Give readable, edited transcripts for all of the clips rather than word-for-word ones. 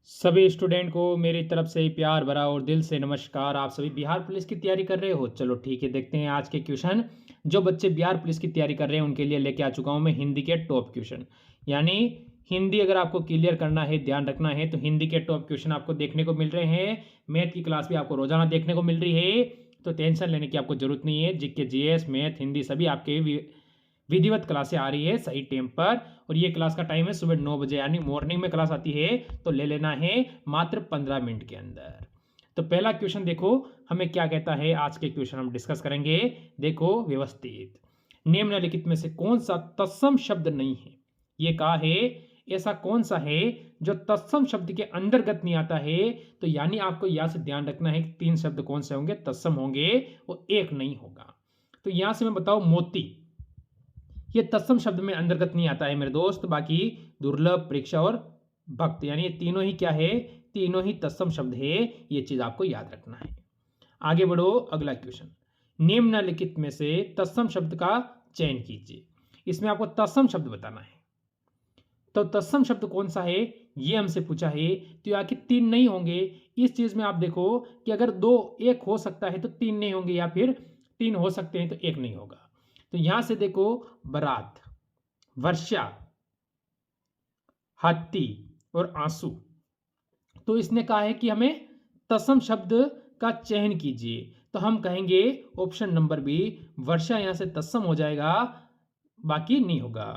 सभी स्टूडेंट को मेरी तरफ से प्यार भरा और दिल से नमस्कार। आप सभी बिहार पुलिस की तैयारी कर रहे हो? चलो ठीक है, देखते हैं आज के क्वेश्चन। जो बच्चे बिहार पुलिस की तैयारी कर रहे हैं उनके लिए लेके आ चुका हूं मैं हिंदी के टॉप क्वेश्चन। यानी हिंदी अगर आपको क्लियर करना है, ध्यान रखना है, तो हिंदी के टॉप क्वेश्चन आपको देखने को मिल रहे हैं। मैथ की क्लास भी आपको रोजाना देखने को मिल रही है, तो टेंशन लेने की आपको जरूरत नहीं है। जीके, जीएस, मैथ, हिंदी सभी आपके विधिवत क्लासें आ रही है सही टाइम पर। और ये क्लास का टाइम है सुबह 9 बजे, यानी मॉर्निंग में क्लास आती है, तो ले लेना है मात्र 15 मिनट के अंदर। तो पहला क्वेश्चन देखो हमें क्या कहता है, आज के क्वेश्चन हम डिस्कस करेंगे। देखो व्यवस्थित, निम्नलिखित में से कौन सा तत्सम शब्द नहीं है? ये कहा है ऐसा कौन सा है जो तत्सम शब्द के अंतर्गत नहीं आता है। तो यानी आपको यहां से ध्यान रखना है कि 3 शब्द कौन से होंगे, तत्सम होंगे, वो एक नहीं होगा। तो यहां से मैं बताऊं, मोती ये तत्सम शब्द में अंतर्गत नहीं आता है मेरे दोस्त। बाकी दुर्लभ, परीक्षा और भक्त, यानी ये तीनों ही क्या है, तीनों ही तत्सम शब्द है। ये चीज आपको याद रखना है। आगे बढ़ो, अगला क्वेश्चन। निम्नलिखित में से तत्सम शब्द का चयन कीजिए। इसमें आपको तत्सम शब्द बताना है। तो तत्सम शब्द कौन सा है ये हमसे पूछा है। तो यहाँ के 3 नहीं होंगे। इस चीज में आप देखो कि अगर 2 एक हो सकता है तो 3 नहीं होंगे, या फिर 3 हो सकते हैं तो एक नहीं होगा। तो यहां से देखो, बरात, वर्षा, हाथी और आंसू। तो इसने कहा है कि हमें तत्सम शब्द का चयन कीजिए। तो हम कहेंगे ऑप्शन नंबर बी, वर्षा यहां से तत्सम हो जाएगा, बाकी नहीं होगा।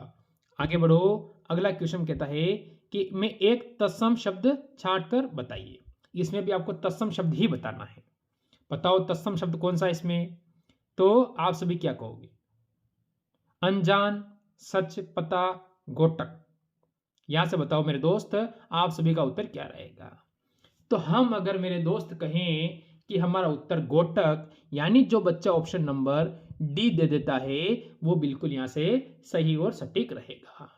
आगे बढ़ो, अगला क्वेश्चन कहता है कि मैं एक तत्सम शब्द छांट कर बताइए। इसमें भी आपको तत्सम शब्द ही बताना है। बताओ तत्सम शब्द कौन सा है इसमें। तो आप सभी क्या कहोगे? अनजान, सच, पता, गोटक। यहां से बताओ मेरे दोस्त, आप सभी का उत्तर क्या रहेगा। तो हम अगर मेरे दोस्त कहें कि हमारा उत्तर गोटक, यानी जो बच्चा ऑप्शन नंबर डी दे देता है वो बिल्कुल यहां से सही और सटीक रहेगा।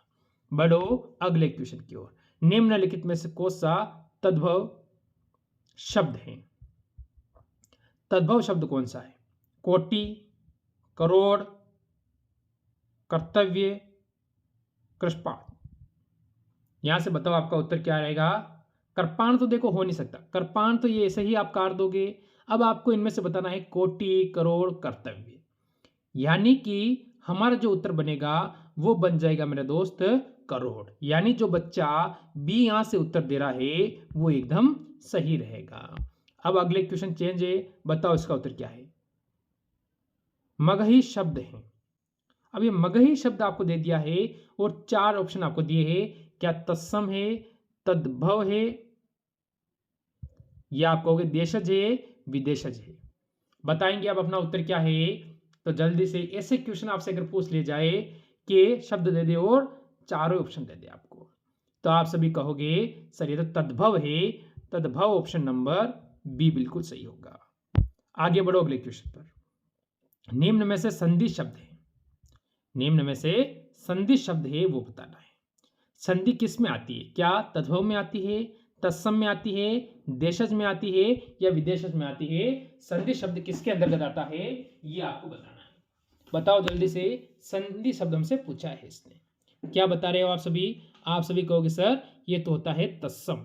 बढ़ो अगले क्वेश्चन की ओर। निम्नलिखित में से कौन सा तद्भव शब्द है? तद्भव शब्द कौन सा है? कोटि, करोड़, कर्तव्य, कृष्णपाण। यहां से बताओ आपका उत्तर क्या रहेगा। कृपाण तो देखो हो नहीं सकता, कृपाण तो ये ऐसे ही आप काट दोगे। अब आपको इनमें से बताना है कोटि, करोड़, कर्तव्य। यानी कि हमारा जो उत्तर बनेगा वो बन जाएगा मेरे दोस्त करोड़। यानी जो बच्चा बी यहां से उत्तर दे रहा है वो एकदम सही रहेगा। अब अगले क्वेश्चन चेंज है, बताओ इसका उत्तर क्या है। मगही शब्द है। अब ये मगही शब्द आपको दे दिया है और 4 ऑप्शन आपको दिए हैं। क्या तत्सम है, तद्भव है, या आप कहोगे देशज है, विदेशज है? बताएंगे अब अपना उत्तर क्या है। तो जल्दी से ऐसे क्वेश्चन आपसे अगर पूछ ले जाए कि शब्द दे दे और चारों ऑप्शन दे दे आपको, तो आप सभी कहोगे सर ये तो तद्भव है। तद्भव ऑप्शन नंबर बी बिल्कुल सही होगा। आगे बढ़ो अगले क्वेश्चन पर। निम्न में से संधि शब्द है। निम्न में से संधि शब्द है वो बताना है। संधि किस में आती है? क्या तद्भव में आती है, तत्सम में आती है, देशज में आती है, या विदेशज में आती है? संधि शब्द किसके अंतर्गत आता है ये आपको बताना है। बताओ जल्दी से, संधि शब्द हमसे पूछा है इसने। क्या बता रहे हो आप सभी? आप सभी कहोगे सर ये तो होता है तत्सम।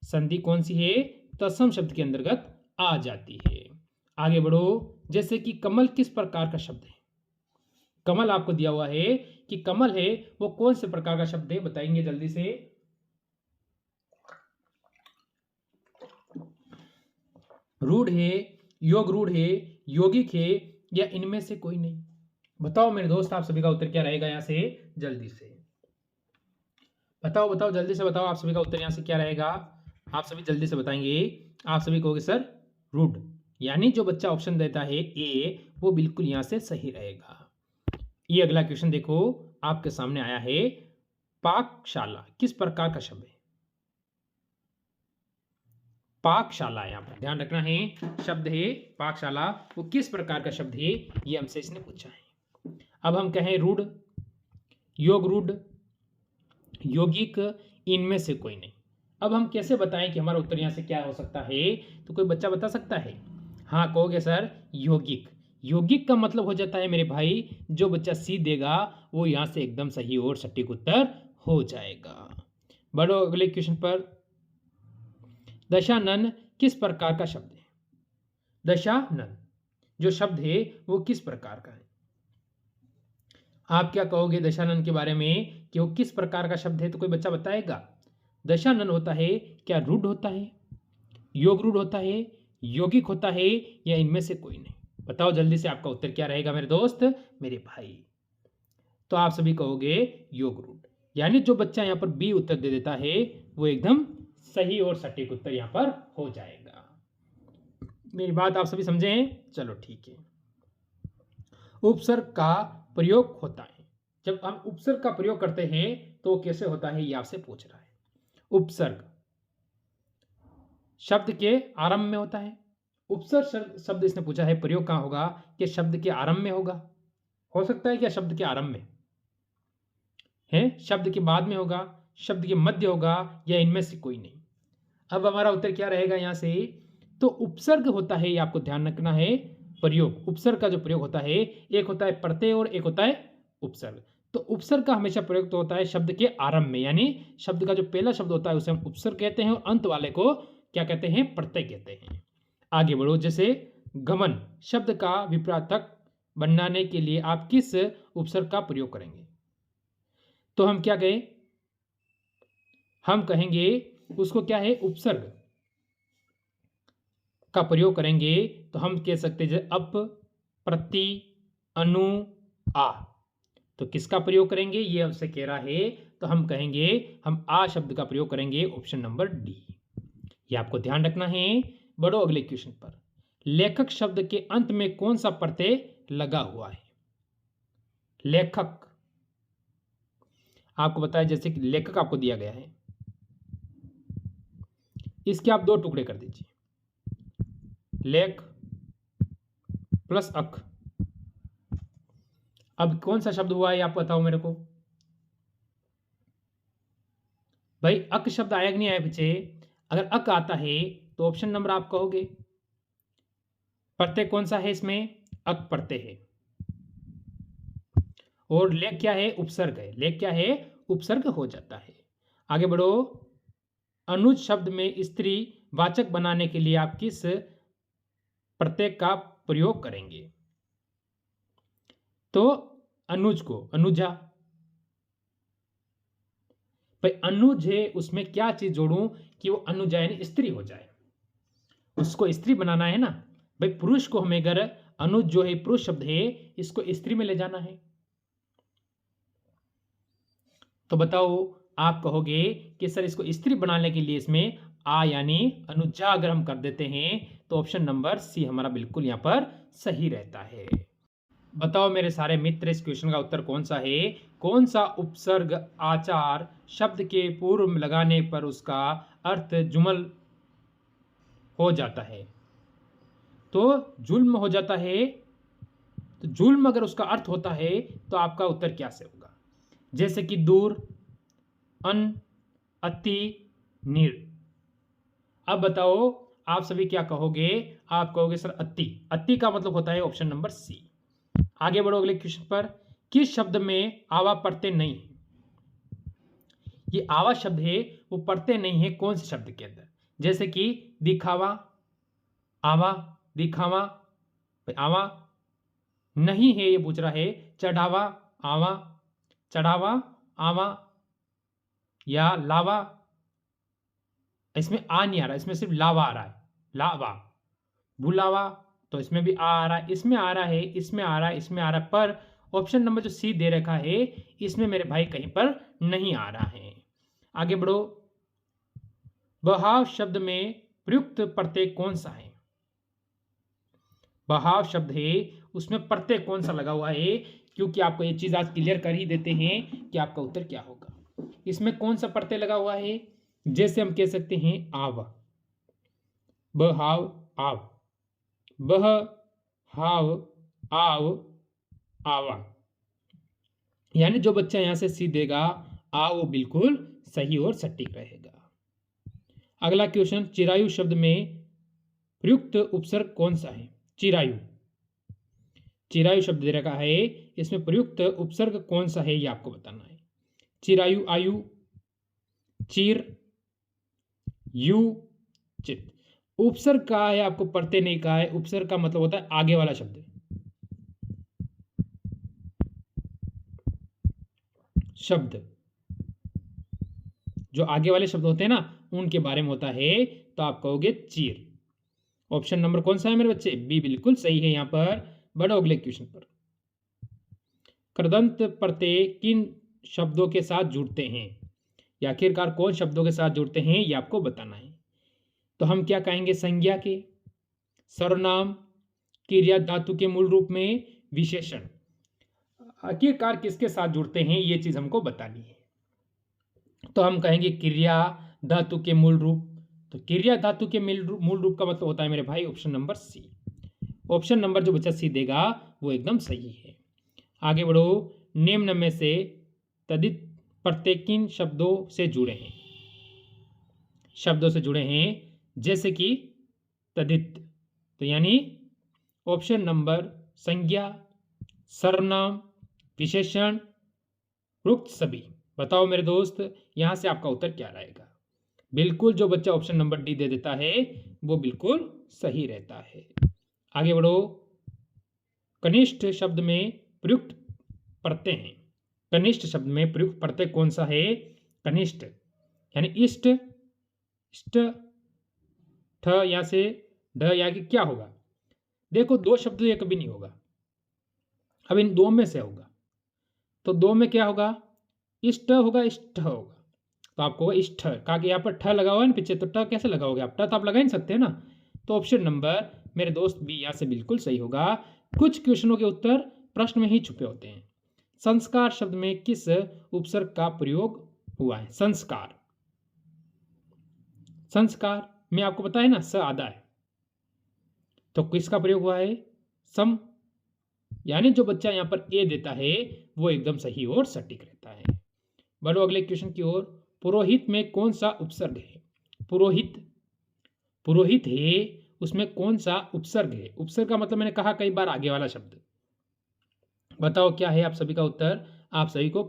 संधि कौन सी है? तत्सम शब्द के अंतर्गत आ जाती है। आगे बढ़ो, जैसे कि कमल किस प्रकार का शब्द है? कमल आपको दिया हुआ है कि कमल है वो कौन से प्रकार का शब्द है, बताएंगे जल्दी से। रूढ़ है, योग रूढ़ है, यौगिक है, या इनमें से कोई नहीं? बताओ मेरे दोस्त, आप सभी का उत्तर क्या रहेगा यहां से, जल्दी से बताओ बताओ, जल्दी से बताओ आप सभी का उत्तर यहां से क्या रहेगा। आप सभी जल्दी से बताएंगे। आप सभी कहोगे सर रूढ़, यानी जो बच्चा ऑप्शन देता है ए वो बिल्कुल यहां से सही रहेगा। ये अगला क्वेश्चन देखो आपके सामने आया है। पाकशाला किस प्रकार का शब्द है? पाकशाला, यहां पर ध्यान रखना है, शब्द है पाकशाला, वो किस प्रकार का शब्द है ये हमसे इसने पूछा है। अब हम कहें रूढ़, योग रूढ़, यौगिक, इनमें से कोई नहीं। अब हम कैसे बताएं कि हमारा उत्तर यहां से क्या हो सकता है? तो कोई बच्चा बता सकता है? हाँ कहोगे सर यौगिक। यौगिक का मतलब हो जाता है मेरे भाई, जो बच्चा सी देगा वो यहां से एकदम सही और सटीक उत्तर हो जाएगा। बढ़ो अगले क्वेश्चन पर। दशानन किस प्रकार का शब्द है? दशानन जो शब्द है वो किस प्रकार का है? आप क्या कहोगे दशानन के बारे में कि वो किस प्रकार का शब्द है? तो कोई बच्चा बताएगा? दशानन होता है, क्या रूढ़ होता है, योग रूढ़ होता है, यौगिक होता है, या इनमें से कोई नहीं? बताओ जल्दी से, आपका उत्तर क्या रहेगा मेरे दोस्त, मेरे भाई? तो आप सभी कहोगे योग रूढ़। यानी जो बच्चा यहाँ पर बी उत्तर दे देता है वो एकदम सही और सटीक उत्तर यहाँ पर हो जाएगा। मेरी बात आप सभी समझे हैं? चलो ठीक है। उपसर्ग का प्रयोग होता है। जब हम उपसर्ग का प्रयोग करते हैं तो कैसे होता है ये आपसे पूछ रहा है। उपसर्ग शब्द के आरंभ में होता है। उपसर्ग शब्द इसने पूछा है प्रयोग कहां होगा, कि शब्द के आरंभ में होगा। हो सकता है क्या शब्द के आरंभ में है, शब्द के बाद में होगा, शब्द के मध्य होगा, या इनमें से कोई नहीं। अब हमारा उत्तर क्या रहेगा यहां से? तो उपसर्ग होता है, ये आपको ध्यान रखना है, प्रयोग। उपसर्ग का जो प्रयोग होता है, एक होता है प्रत्यय और एक होता है उपसर्ग। तो उपसर्ग का हमेशा प्रयोग तो होता है शब्द के आरंभ में, यानी शब्द का जो पहला शब्द होता है उसे हम उपसर्ग कहते हैं और अंत वाले को क्या कहते हैं, प्रत्यय कहते हैं। आगे बढ़ो। जैसे गमन शब्द का विपरीतक बनाने के लिए आप किस उपसर्ग का प्रयोग करेंगे? तो हम क्या कहें, हम कहेंगे उसको क्या है, उपसर्ग का प्रयोग करेंगे। तो हम कह सकते हैं अप, प्रति, अनु, आ। तो किसका प्रयोग करेंगे ये हमसे कह रहा है, तो हम कहेंगे हम आ शब्द का प्रयोग करेंगे, ऑप्शन नंबर डी। ये आपको ध्यान रखना है। बढ़ो अगले क्वेश्चन पर। लेखक शब्द के अंत में कौन सा प्रत्यय लगा हुआ है? लेखक आपको बताया, जैसे कि लेखक आपको दिया गया है, इसके आप दो टुकड़े कर दीजिए, लेख प्लस अक। अब कौन सा शब्द हुआ है आप बताओ मेरे को भाई। अक शब्द आया कि नहीं आया पीछे? अगर अक आता है तो ऑप्शन नंबर आप कहोगे। प्रत्यय कौन सा है इसमें? अक प्रत्यय है। और लेख क्या है? उपसर्ग है। लेख क्या है? उपसर्ग हो जाता है। आगे बढ़ो। अनुज शब्द में स्त्री वाचक बनाने के लिए आप किस प्रत्यय का प्रयोग करेंगे? तो अनुज को अनुजा। भाई अनुज है, उसमें क्या चीज जोड़ूं कि वो अनुजा यानी स्त्री हो जाए, उसको स्त्री बनाना है ना भाई। पुरुष को हमें अगर अनुज जो है पुरुष शब्द है, इसको स्त्री में ले जाना है, तो बताओ आप कहोगे कि सर इसको स्त्री बनाने के लिए इसमें आ यानी अनुजा अगर हम कर देते हैं तो ऑप्शन नंबर सी हमारा बिल्कुल यहां पर सही रहता है। बताओ मेरे सारे मित्र इस क्वेश्चन का उत्तर कौन सा है? कौन सा उपसर्ग आचार शब्द के पूर्व में लगाने पर उसका अर्थ जुमल हो जाता है? तो जुल्म हो जाता है। तो जुल्म अगर उसका अर्थ होता है तो आपका उत्तर क्या से होगा? जैसे कि दूर, अन, अति, नीर। अब बताओ आप सभी क्या कहोगे? आप कहोगे सर अति। अति का मतलब होता है ऑप्शन नंबर सी। आगे बढ़ो अगले क्वेश्चन पर। किस शब्द में आवा प्रत्यय नहीं है? ये आवा शब्द है वो प्रत्यय नहीं है कौन से शब्द के अंदर? जैसे कि दिखावा, आवा, दिखावा, आवा नहीं है ये पूछ रहा है। चढ़ावा, आवा, चढ़ावा, आवा, या लावा। इसमें आ नहीं आ रहा, इसमें सिर्फ लावा आ रहा है, लावा। बुलावा, तो इसमें भी आ रहा है, इसमें आ रहा है, इसमें आ रहा है, इसमें आ रहा है, पर ऑप्शन नंबर जो सी दे रखा है इसमें मेरे भाई कहीं पर नहीं आ रहा है। आगे बढ़ो। बहाव शब्द में प्रयुक्त प्रत्यय कौन सा है? बहाव शब्द है उसमें प्रत्यय कौन सा लगा हुआ है? क्योंकि आपको ये चीज आज क्लियर कर ही देते हैं कि आपका उत्तर क्या होगा। इसमें कौन सा प्रत्यय लगा हुआ है? जैसे हम कह सकते हैं आव, बहाव, आव, बह, हाव, आव, आवा। यानी जो बच्चा यहां से सी देगा आ, वो बिल्कुल सही और सटीक रहेगा। अगला क्वेश्चन। चिरायु शब्द में प्रयुक्त उपसर्ग कौन सा है? चिरायु, चिरायु शब्द दे रखा है, इसमें प्रयुक्त उपसर्ग कौन सा है ये आपको बताना है। चिरायु, आयु, चीर, यु, चित। उपसर्ग कहा है, आपको प्रत्यय नहीं कहा है। उपसर्ग का मतलब होता है आगे वाला शब्द। शब्द जो आगे वाले शब्द होते हैं ना, उनके बारे में होता है, तो आप कहोगे चीर। ऑप्शन नंबर कौन सा है मेरे बच्चे? बी बिल्कुल सही है। यहां पर बढ़ो अगले क्वेश्चन पर। कृदंत प्रत्यय किन शब्दों के साथ जुड़ते हैं? या आखिरकार कौन शब्दों के साथ जुड़ते हैं, ये आपको बताना है। तो हम क्या कहेंगे? संज्ञा के, सर्वनाम, क्रिया धातु के मूल रूप में, विशेषण। आखिरकार किसके साथ जुड़ते हैं, ये चीज हमको बतानी है। तो हम कहेंगे क्रिया धातु के मूल रूप। तो क्रिया धातु के मूल रूप का मतलब होता है मेरे भाई option number C. Option number जो बच्चा सी देगा वो एकदम सही है। आगे बढ़ो। निम्न में से तदित प्रत्यय किन शब्दों से जुड़े हैं? शब्दों से जुड़े हैं जैसे कि तदित, तो यानी ऑप्शन नंबर संज्ञा, सर्वनाम, विशेषण, रुक्त सभी। बताओ मेरे दोस्त, यहां से आपका उत्तर क्या रहेगा? बिल्कुल जो बच्चा ऑप्शन नंबर डी दे देता है वो बिल्कुल सही रहता है। आगे बढ़ो। कनिष्ठ शब्द में प्रयुक्त प्रत्यय हैं। कनिष्ठ शब्द में प्रयुक्त प्रत्यय कौन सा है? कनिष्ठ यानी इष्ट, इष्ट, ठ या से ढ या कि क्या होगा? देखो दो शब्द ये कभी नहीं होगा, अब इन दो में से होगा। तो दो में क्या होगा? इष्ट होगा, इष्ट होगा। तो आपको होगा इष्ट, कहा कि यहाँ पर ठ लगा हुआ है ना पीछे, तो ट कैसे लगाओगे आप? ट तो आप लगा ही नहीं सकते ना। तो ऑप्शन नंबर मेरे दोस्त बी यहाँ से बिल्कुल सही होगा। कुछ क्वेश्चनों के उत्तर प्रश्न में ही छुपे होते हैं। संस्कार शब्द में किस उपसर्ग का प्रयोग हुआ है? संस्कार, संस्कार में आपको पता है ना, स आधा है, तो किसका प्रयोग हुआ है? सम। यानी जो बच्चा यहाँ पर ए देता है वो एकदम सही और सटीक रहता है। बढ़ो अगले क्वेश्चन की ओर। पुरोहित में कौन सा उपसर्ग है? पुरोहित, पुरोहित है, उसमें कौन सा उपसर्ग है? उपसर्ग का मतलब मैंने कहा कई बार आगे वाला शब्द। बताओ क्या है आप सभी का उत्तर? आप सभी को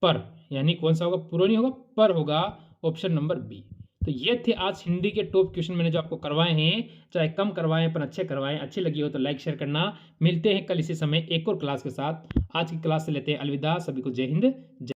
पर, यानी कौन सा होगा? पुरो नहीं होगा, पर होगा। Option number B. तो ये थे आज हिंदी के टॉप क्वेश्चन मैंने जो आपको करवाए हैं, चाहे कम करवाएं पर अच्छे करवाएं। अच्छी लगी हो तो लाइक शेयर करना। मिलते हैं कल इसी समय एक और क्लास के साथ। आज की क्लास से लेते हैं अलविदा। सभी को जय हिंद, जय